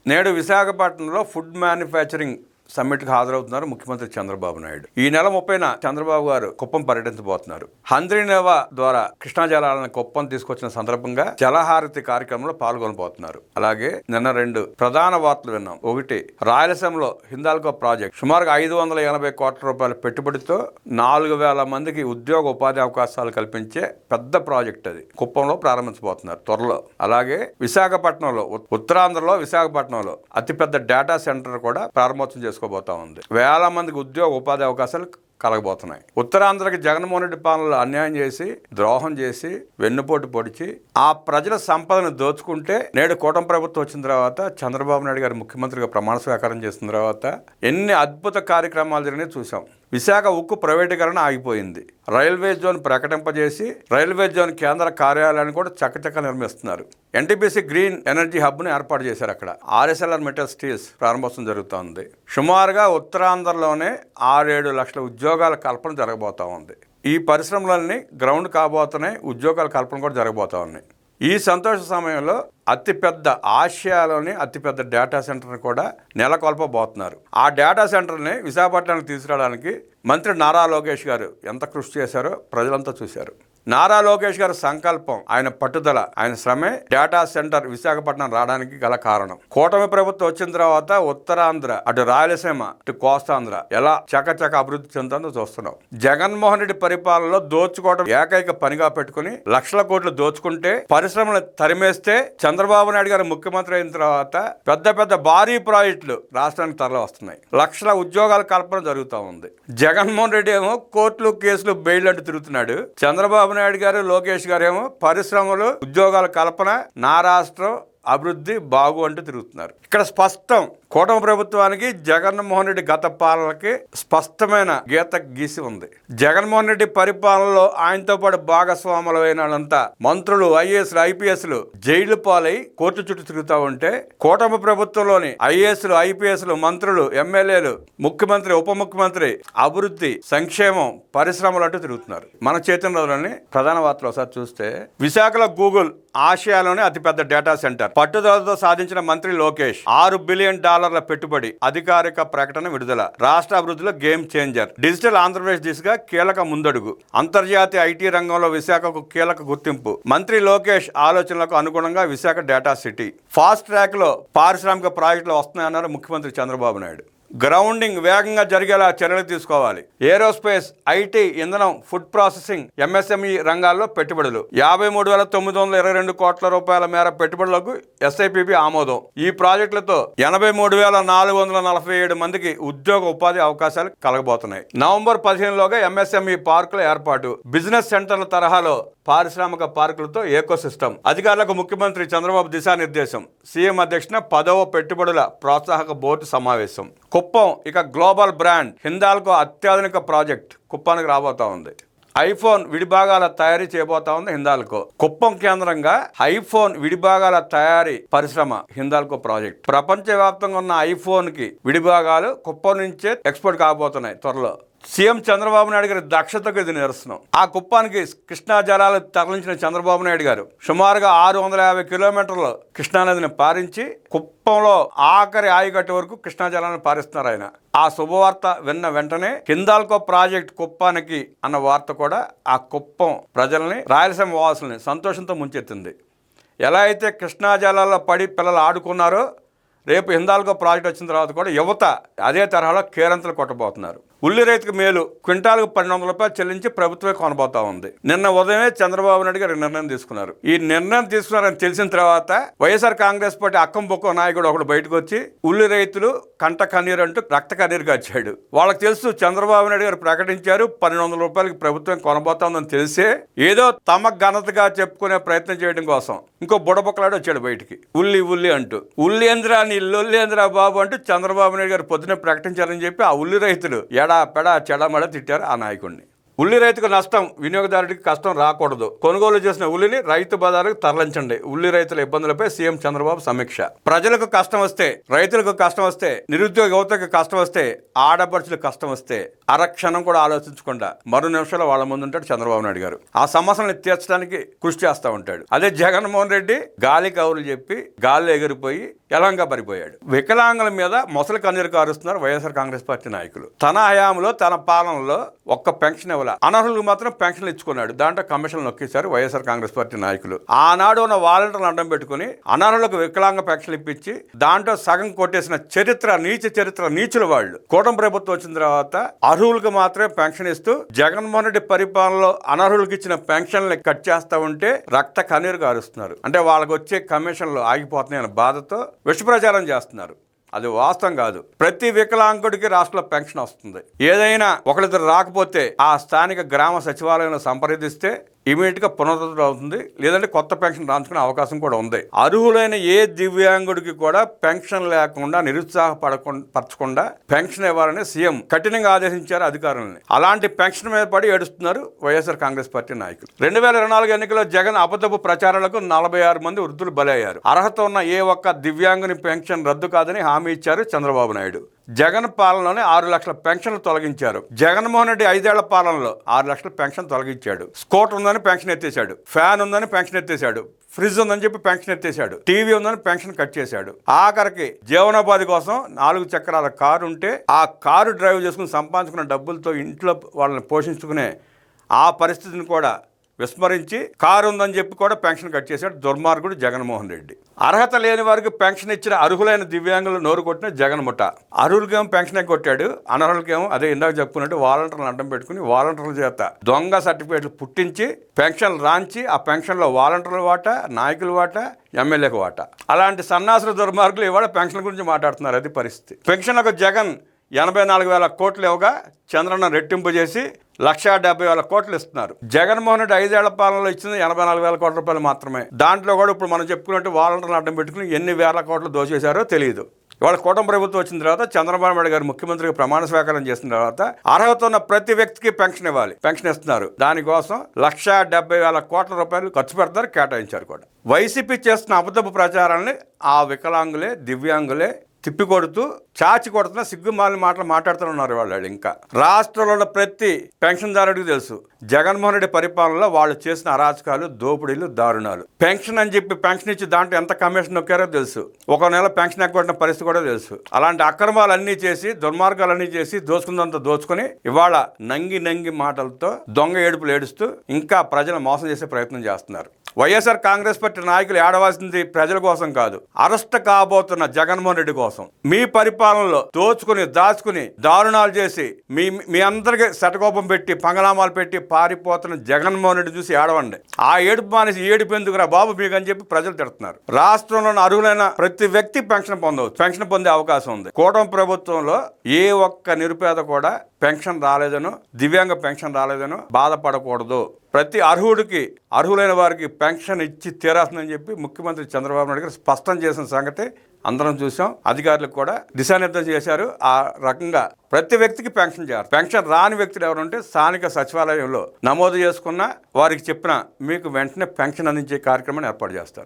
నేడు విశాఖపట్నంలో food manufacturing సమ్మిట్కి హాజరవుతున్నారు ముఖ్యమంత్రి చంద్రబాబు నాయుడు. ఈ నెల 30న చంద్రబాబు గారు కుప్పం పర్యటించబోతున్నారు. హంద్రీనేవా ద్వారా కృష్ణా జలాలను కుప్పం తీసుకొచ్చిన సందర్భంగా జలహారతి కార్యక్రమంలో పాల్గొనబోతున్నారు. అలాగే నిన్న 2 ప్రధాన వార్తలు విన్నాం. ఒకటి, రాయలసీమలో హిందాల్కో ప్రాజెక్ట్ సుమారుగా 580 కోట్ల రూపాయల పెట్టుబడితో 4000 మందికి ఉద్యోగ ఉపాధి అవకాశాలు కల్పించే పెద్ద ప్రాజెక్ట్ అది కుప్పంలో ప్రారంభించబోతున్నారు త్వరలో. అలాగే విశాఖపట్నంలో, ఉత్తరాంధ్రలో విశాఖపట్నంలో అతిపెద్ద డేటా సెంటర్ కూడా ప్రారంభోత్సవం చేసుకోబోతా ఉంది. వేల మందికి ఉద్యోగ ఉపాధి అవకాశాలు కలగబోతున్నాయి. ఉత్తరాంధ్రకి జగన్మోహన్ రెడ్డి పాలనలో అన్యాయం చేసి, ద్రోహం చేసి, వెన్నుపోటు పొడిచి ఆ ప్రజల సంపదను దోచుకుంటే నేడు కూటమి ప్రభుత్వం వచ్చిన తర్వాత చంద్రబాబు నాయుడు గారు ముఖ్యమంత్రిగా ప్రమాణ స్వీకారం చేసిన తర్వాత ఎన్ని అద్భుత కార్యక్రమాలు జరిగినాయి చూసాం. విశాఖ ఉక్కు ప్రైవేటీకరణ ఆగిపోయింది. రైల్వే జోన్ ప్రకటింపజేసి రైల్వే జోన్ కేంద్ర కార్యాలయాన్ని కూడా చక్కచక్క నిర్మిస్తున్నారు. ఎన్టీపీసీ గ్రీన్ ఎనర్జీ హబ్ను ఏర్పాటు చేశారు. అక్కడ ఆర్ఎస్ఎల్ఆర్ మెటల్ స్టీల్స్ ప్రారంభోత్సవం జరుగుతోంది. సుమారుగా ఉత్తరాంధ్రలోనే 6-7 లక్షల ఉద్యోగాల కల్పన జరగబోతా ఉంది. ఈ పరిశ్రమలన్నీ గ్రౌండ్ కాబోతున్నాయి. ఉద్యోగాల కల్పన కూడా జరగబోతా ఉన్నాయి. ఈ సంతోష సమయంలో అతిపెద్ద ఆసియాలోని అతిపెద్ద డేటా సెంటర్ని కూడా నెలకొల్పబోతున్నారు. ఆ డేటా సెంటర్ని విశాఖపట్నానికి తీసుకురావడానికి మంత్రి నారా లోకేష్ గారు ఎంత కృషి చేశారో ప్రజలంతా చూశారు. నారా లోకేష్ గారి సంకల్పం, ఆయన పట్టుదల, ఆయన శ్రమే డేటా సెంటర్ విశాఖపట్నం రావడానికి గల కారణం. కూటమి ప్రభుత్వం వచ్చిన తర్వాత ఉత్తరాంధ్ర, అటు రాయలసీమ, ఇటు కోస్తాంధ్ర ఎలా చకచక అభివృద్ధి చెందుతుందో చూస్తున్నాం. జగన్మోహన్ రెడ్డి పరిపాలనలో దోచుకోవడం ఏకైక పనిగా పెట్టుకుని లక్షల కోట్లు దోచుకుంటే, పరిశ్రమలు తరిమేస్తే చంద్రబాబు నాయుడు గారు ముఖ్యమంత్రి అయిన తర్వాత పెద్ద పెద్ద భారీ ప్రాజెక్టులు రాష్ట్రానికి తరలి వస్తున్నాయి. లక్షల ఉద్యోగాల కల్పన జరుగుతూ ఉంది. జగన్మోహన్ రెడ్డి ఏమో కోర్టులు, కేసులు, బెయిల్ అంటూ తిరుగుతున్నాడు. చంద్రబాబు నాయుడు గారు, లోకేష్ గారు ఏమో పరిశ్రమలు, ఉద్యోగాల కల్పన, నా రాష్ట్రం అభివృద్ధి బాగు అంటూ తిరుగుతున్నారు. ఇక్కడ స్పష్టం, కూటమి ప్రభుత్వానికి జగన్మోహన్ రెడ్డి గత పాలనకి స్పష్టమైన గీత గీసి ఉంది. జగన్మోహన్ రెడ్డి పరిపాలనలో ఆయనతో పాటు భాగస్వాములైన వాళ్ళంతా మంత్రులు, ఐఏఎస్లు, ఐపీఎస్లు జైలు పాలై కోర్టు చుట్టూ తిరుగుతూ ఉంటే, కూటమి ప్రభుత్వంలోని ఐఏఎస్లు, ఐపీఎస్లు, మంత్రులు, ఎమ్మెల్యేలు, ముఖ్యమంత్రి, ఉప ముఖ్యమంత్రి అభివృద్ధి, సంక్షేమం, పరిశ్రమలు అంటూ తిరుగుతున్నారు. మన చేతుల్లోని ప్రధాన వార్తలు ఒకసారి చూస్తే, విశాఖలో గూగుల్ ఆసియాలోనే అతిపెద్ద డేటా సెంటర్ పట్టుదలతో సాధించిన మంత్రి లోకేష్. $6 బిలియన్ పెట్టుబడి, అధికారిక ప్రకటన విడుదల. రాష్ట్ర అభివృద్ధిలో గేమ్ చేంజర్. డిజిటల్ ఆంధ్రప్రదేశ్ దిశగా కీలక ముందడుగు. అంతర్జాతీయ ఐటీ రంగంలో విశాఖకు కీలక గుర్తింపు. మంత్రి లోకేష్ ఆలోచనలకు అనుగుణంగా Visakha data city. Fast track లో పారిశ్రామిక ప్రాజెక్టులు వస్తున్నాయన్నారు ముఖ్యమంత్రి చంద్రబాబు నాయుడు. గ్రౌండింగ్ వేగంగా జరిగేలా చర్యలు తీసుకోవాలి. ఏరోస్పేస్, ఐటీ, ఇంధనం, ఫుడ్ ప్రాసెసింగ్, ఎంఎస్ఎంఈ రంగాల్లో పెట్టుబడులు. 53,922 కోట్ల రూపాయల మేర పెట్టుబడులకు ఎస్ఐపిబి ఆమోదం. ఈ ప్రాజెక్టులతో 83,447 మందికి ఉద్యోగ ఉపాధి అవకాశాలు కలగబోతున్నాయి. నవంబర్ 15లోగా ఎంఎస్ఎంఈ పార్కుల ఏర్పాటు. బిజినెస్ సెంటర్ల తరహాలో పారిశ్రామిక పార్కులతో ఏకో సిస్టమ్. అధికారులకు ముఖ్యమంత్రి చంద్రబాబు దిశానిర్దేశం. సీఎం అధ్యక్షన 10వ పెట్టుబడుల ప్రోత్సాహక బోర్డు సమావేశం. కుప్పం ఇక గ్లోబల్ బ్రాండ్. హిందాల్కో అత్యాధునిక ప్రాజెక్ట్ కుప్పానికి రాబోతా ఉంది. ఐఫోన్ విడిభాగాల తయారీ చేయబోతా ఉంది హిందాల్కో. కుప్పం కేంద్రంగా ఐఫోన్ విడిభాగాల తయారీ పరిశ్రమ హిందాల్కో ప్రాజెక్ట్. ప్రపంచవ్యాప్తంగా ఉన్న ఐఫోన్ కి విడిభాగాలు కుప్పం నుంచే ఎక్స్పోర్ట్ కాబోతున్నాయి త్వరలో. సీఎం చంద్రబాబు నాయుడు గారి దక్షతకు ఇది నిరసనం. ఆ కుప్పానికి కృష్ణా జలాలు తరలించిన చంద్రబాబు నాయుడు గారు సుమారుగా 650 కిలోమీటర్లు కృష్ణానదిని పారించి కుప్పంలో ఆఖరి ఆయకట్టు వరకు కృష్ణా జలాలను పారిస్తున్నారు ఆయన. ఆ శుభవార్త విన్న వెంటనే హిందాల్కో ప్రాజెక్ట్ కుప్పానికి అన్న వార్త కూడా ఆ కుప్పం ప్రజల్ని, రాయలసీమ వాసుల్ని సంతోషంతో ముంచెత్తింది. ఎలా అయితే కృష్ణా జలాల్లో పడి పిల్లలు ఆడుకున్నారో, రేపు హిందాల్కో ప్రాజెక్ట్ వచ్చిన తర్వాత కూడా యువత అదే తరహాలో కేరంతలు కొట్టబోతున్నారు. ఉల్లి రైతుకు మేలు. క్వింటాల్కు 1200 రూపాయలు చెల్లించి ప్రభుత్వమే కొనబోతా ఉంది. నిన్న ఉదయమే చంద్రబాబు నాయుడు గారు నిర్ణయం తీసుకున్నారు. ఈ నిర్ణయం తీసుకున్నారని తెలిసిన తర్వాత వైఎస్ఆర్ కాంగ్రెస్ పార్టీ అక్కం బొక్క నాయకుడు ఒకడు బయటకు వచ్చి ఉల్లి రైతులు కంట కన్నీరు అంటూ రక్త కన్నీరు కాచాడు. వాళ్ళకి తెలుసు చంద్రబాబు నాయుడు గారు ప్రకటించారు 1200 రూపాయలకి ప్రభుత్వం కొనబోతా ఉందని తెలిసే ఏదో తమ ఘనతగా చెప్పుకునే ప్రయత్నం చేయడం కోసం ఇంకో బుడబొక్కలాడు వచ్చాడు బయటికి. ఉల్లి ఉల్లి అంటూ, ఉల్లేంద్రా నీ లొల్లేంద్రా బాబు అంటూ చంద్రబాబు నాయుడు గారు పొద్దునే ప్రకటించారని చెప్పి ఆ ఉల్లి రైతులు ఎడా పెడా చెడమడ తిట్టారు ఆ నాయకుడిని. ఉల్లి రైతుకు నష్టం, వినియోగదారుడికి కష్టం రాకూడదు. కొనుగోలు చేసిన ఉల్లిని రైతు బజారుకు తరలించండి. ఉల్లి రైతుల ఇబ్బందులపై సీఎం చంద్రబాబు సమీక్ష. ప్రజలకు కష్టం వస్తే, రైతులకు కష్టం వస్తే, నిరుద్యోగ యువతకు కష్టం వస్తే, ఆడపడుచులకు కష్టం వస్తే అరక్షణం కూడా ఆలోచించకుండా మరో నిమిషంలో వాళ్ళ ముందు ఉంటాడు చంద్రబాబు నాయుడు గారు. ఆ సమస్యలను తీర్చడానికి కృషి చేస్తూ ఉంటాడు. అదే జగన్మోహన్ రెడ్డి గాలి కౌరులు చెప్పి గాలిలో ఎగిరిపోయి ఎలంగా పడిపోయాడు. వికలాంగుల మీద మొసలి కన్నీరు కారుస్తున్నారు వైఎస్ఆర్ కాంగ్రెస్ పార్టీ నాయకులు. తన హయాంలో తన పాలనలో ఒక్క పెన్షన్ ఇవ్వాల, అనర్హులకు మాత్రం పెన్షన్లు ఇచ్చుకున్నాడు. దాంట్లో కమిషన్లు నొక్కేశారు వైఎస్ఆర్ కాంగ్రెస్ పార్టీ నాయకులు. ఆనాడు ఉన్న వాలంటీర్లను అడ్డం పెట్టుకుని అనర్హులకు వికలాంగ పెన్షన్లు ఇప్పించి దాంట్లో సగం కొట్టేసిన నీచ చరిత్ర నీచుల వాళ్ళు. కూటమి ప్రభుత్వం వచ్చిన తర్వాత అర్హులకు మాత్రమే పెన్షన్ ఇస్తూ జగన్మోహన్ రెడ్డి పరిపాలనలో అనర్హులకు ఇచ్చిన పెన్షన్లు కట్ చేస్తా ఉంటే రక్త కన్నీరు కారుస్తున్నారు. అంటే వాళ్ళకి వచ్చే కమిషన్లు ఆగిపోతున్నాయన్న బాధతో విష ప్రచారం చేస్తున్నారు. అది వాస్తవం కాదు. ప్రతి వికలాంగుడికి రాష్ట్రంలో పెన్షన్ వస్తుంది. ఏదైనా ఒకరిద్దరు రాకపోతే ఆ స్థానిక గ్రామ సచివాలయంలో సంప్రదిస్తే ఇమీడియట్ గా పునరుద్ధరణ అవుతుంది. లేదంటే కొత్త పెన్షన్ రాంచుకునే అవకాశం కూడా ఉంది. అర్హులైన ఏ దివ్యాంగుడికి కూడా పెన్షన్ లేకుండా నిరుత్సాహపరచకుండా పెన్షన్ ఇవ్వాలని సీఎం కఠినంగా ఆదేశించారు అధికారులని. అలాంటి పెన్షన్ మీద పడి ఏడుస్తున్నారు వైఎస్ఆర్ కాంగ్రెస్ పార్టీ నాయకులు. 2024 ఎన్నికల్లో జగన్ అబద్ధపు ప్రచారాలకు 46 మంది వృద్ధులు బలయ్యారు. అర్హత ఉన్న ఏ ఒక్క దివ్యాంగుని పెన్షన్ రద్దు కాదని హామీ ఇచ్చారు చంద్రబాబు నాయుడు. జగన్ పాలనలోనే 6 లక్షల పెన్షన్లు తొలగించారు. జగన్మోహన్ రెడ్డి 5 ఏళ్ల పాలనలో 6 లక్షల పెన్షన్ తొలగించాడు. స్కూటర్ ఉందని పెన్షన్ ఎత్తేశాడు, ఫ్యాన్ ఉందని పెన్షన్ ఎత్తేశాడు, ఫ్రిడ్జ్ ఉందని చెప్పి పెన్షన్ ఎత్తేశాడు, టీవీ ఉందని పెన్షన్ కట్ చేశాడు. ఆఖరికి జీవనోపాధి కోసం 4 చక్రాల కారు ఉంటే ఆ కారు డ్రైవ్ చేసుకుని సంపాదించుకున్న డబ్బులతో ఇంట్లో వాళ్ళని పోషించుకునే ఆ పరిస్థితిని కూడా విస్మరించి కారు ఉందని చెప్పి కూడా పెన్షన్ కట్ చేశాడు దుర్మార్గుడు జగన్మోహన్ రెడ్డి. అర్హత లేని వారికి పెన్షన్ ఇచ్చిన అర్హులైన దివ్యాంగులు నోరు కొట్టిన జగన్ ముఠ. అర్హులకేమో పెన్షన్ కొట్టాడు, అనర్హులకేమో అదే ఇందాక చెప్పుకున్నట్టు వాలంటీర్లను అడ్డం పెట్టుకుని వాలంటీర్ల చేత దొంగ సర్టిఫికేట్లు పుట్టించి పెన్షన్లు రాంచి ఆ పెన్షన్లో వాలంటీర్ల వాటా, నాయకుల వాటా, ఎమ్మెల్యేకు వాటా. అలాంటి సన్నాసుల దుర్మార్గులు ఇవాళ పెన్షన్ గురించి మాట్లాడుతున్నారు. అది పరిస్థితి. పెన్షన్లకు జగన్ 84,000 కోట్లు ఇవ్వగా చంద్రన్న రెట్టింపు చేసి 1,70,000 కోట్లు ఇస్తున్నారు. జగన్మోహన్ రెడ్డి 5 ఏళ్ల పాలనలో ఇచ్చింది 84,000 కోట్ల రూపాయలు మాత్రమే. దాంట్లో కూడా ఇప్పుడు మనం చెప్పుకున్నట్టు వాలంటీర్లను అడ్డం పెట్టుకుని ఎన్ని వేల కోట్లు దోచేశారో తెలియదు. ఇవాళ కూటమి ప్రభుత్వం వచ్చిన తర్వాత చంద్రబాబు నాయుడు గారు ముఖ్యమంత్రిగా ప్రమాణ స్వీకారం చేసిన తర్వాత అర్హత ఉన్న ప్రతి వ్యక్తికి పెన్షన్ ఇవ్వాలి. పెన్షన్ ఇస్తున్నారు. దానికోసం 1,70,000 కోట్ల రూపాయలు ఖర్చు పెడతారు, కేటాయించారు కూడా. వైసీపీ చేస్తున్న అబద్ధపు ప్రచారాన్ని ఆ వికలాంగులే, దివ్యాంగులే తిప్పికొడుతూ చాచి కొడుతున్న సిగ్గుమాలిన మాటలు మాట్లాడుతున్నారు వాళ్ళు. ఇంకా రాష్ట్రంలో ఉన్న ప్రతి పెన్షన్దారుడికి తెలుసు జగన్మోహన్ రెడ్డి పరిపాలనలో వాళ్ళు చేసిన అరాచకాలు, దోపిడీలు, దారుణాలు. పెన్షన్ అని చెప్పి పెన్షన్ ఇచ్చి దాంట్లో ఎంత కమిషన్ నొక్కారో తెలుసు. ఒక నెల పెన్షన్ ఎగ్గొట్టిన పరిస్థితి కూడా తెలుసు. అలాంటి అక్రమాలన్నీ చేసి, దుర్మార్గాలన్నీ చేసి, దోచుకుందంతా దోచుకుని ఇవాళ నంగి మాటలతో దొంగ ఏడుపులు ఏడుస్తూ ఇంకా ప్రజలు మోసం చేసే ప్రయత్నం చేస్తున్నారు. వైఎస్ఆర్ కాంగ్రెస్ పార్టీ నాయకులు ఏడవాల్సింది ప్రజల కోసం కాదు, అరెస్ట్ కాబోతున్న జగన్మోహన్ రెడ్డి కోసం. మీ పరిపాలనలో దోచుకుని, దాచుకుని, దారుణాలు చేసి మీ అందరికీ శటకోపం పెట్టి, పంగనామాలు పెట్టి పారిపోతున్న జగన్మోహన్ రెడ్డి చూసి ఏడవండి. ఆ ఏడుపు మానేసి ఏడుపు ఎందుకురా బాబు మీకు అని చెప్పి ప్రజలు తిడుతున్నారు. రాష్ట్రంలో అర్హులైన ప్రతి వ్యక్తి పెన్షన్ పొందవచ్చు, పెన్షన్ పొందే అవకాశం ఉంది. కూటమి ప్రభుత్వంలో ఏ ఒక్క నిరుపేద కూడా పెన్షన్ రాలేదనో, దివ్యాంగ పెన్షన్ రాలేదనో బాధపడకూడదు. ప్రతి అర్హుడికి, అర్హులైన వారికి పెన్షన్ ఇచ్చి తీరాస్తుందని చెప్పి ముఖ్యమంత్రి చంద్రబాబు నాయుడు గారు స్పష్టం చేసిన సంగతి అందరం చూసాం. అధికారులకు కూడా దిశానిర్దేశం చేశారు. ఆ రకంగా ప్రతి వ్యక్తికి పెన్షన్ చేయాలి. పెన్షన్ రాని వ్యక్తులు ఎవరుంటే స్థానిక సచివాలయంలో నమోదు చేసుకున్న వారికి చెప్పిన మీకు వెంటనే పెన్షన్ అందించే కార్యక్రమాన్ని ఏర్పాటు చేస్తారు.